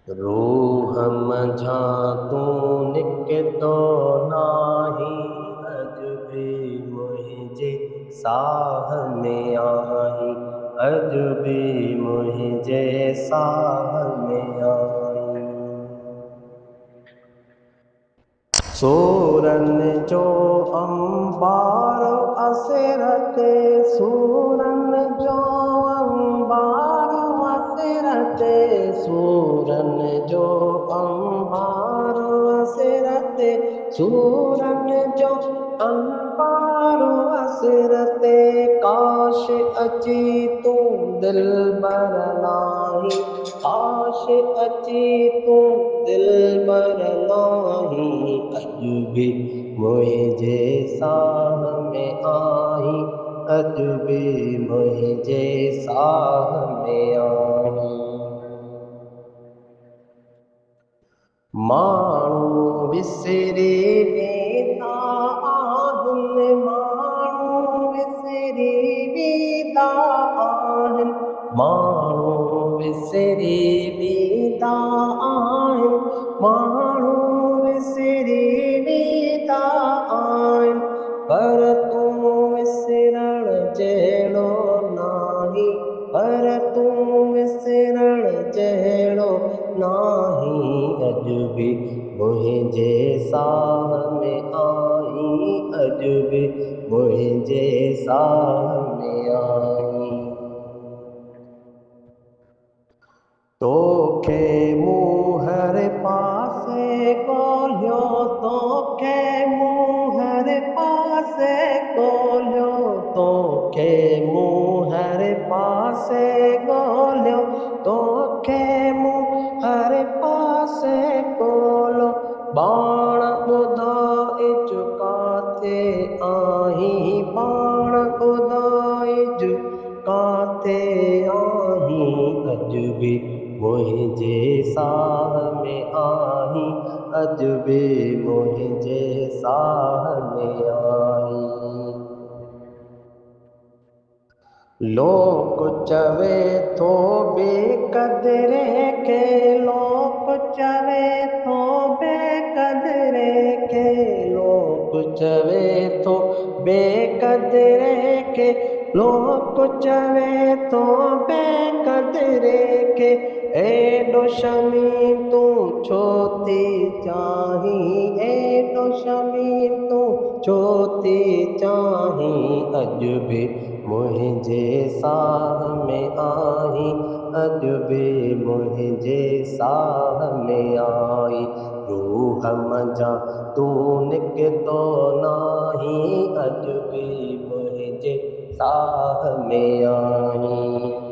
रूह मझां तू निकितो नाही, अॼु बि मुंहिंजे साह में आहीं, अॼु बि मुंहिंजे साह में आहीं। सूरनि जो अंबारो असिर ते, सूरनि जो अंबारो असिर ते, सूरनि जो अंबारो असिर ते, सूरनि जो अंबारो असिर ते, काश अची तूं दिलबर लाहीं, काश अची तूं दिलबर लाहीं, अॼु बि मुंहिंजे साह में आहीं, अॼु बि मुंहिंजे साह में आहीं। माण्हू विसरी वेंदा आहिनि, माण्हू विसरी वेंदा आहिनि, माण्हू विसरी वेंदा आहिनि, माण्हू विसरी वेंदा आहिनि, पर तूं विसरण जहिड़ो नाहीं, पर तूं विसरण जहिड़ो नाहीं, अॼु बि मुंहिंजे साह में आहीं, अॼु बि मुंहिंजे साह में आहीं। तोखे मूं हर पासे ॻोल्हियो, तोखे मूं हर पासे ॻोल्हियो, तोखे मूं हर पासे ॻोल्हियो, तोखे मूं हर पासे ॻोल्हियो, पाण ॿुधाइज काथे आहीं, पाण ॿुधाइज काथे आहीं, अॼु बि मुंहिंजे साह में आहीं, अॼु बि मुंहिंजे साह में आहीं। लोक चवे थो बेक़दरे खे, लोक चवे थो बेक़दरे खे, लोक चवे थो बेक़दरे खे, लोक चवे थो बेक़दरे खे, एॾो शमीं तूं छो थी चाहीं, एॾो शमीं तूं छो थी चाहीं, अॼु बि मुंहिंजे साह में आहीं, अॼु बि मुंहिंजे साह में आहीं, रूह मझां तूं निकितो नाहीं, अॼु बि मुंहिंजे साह में आहीं।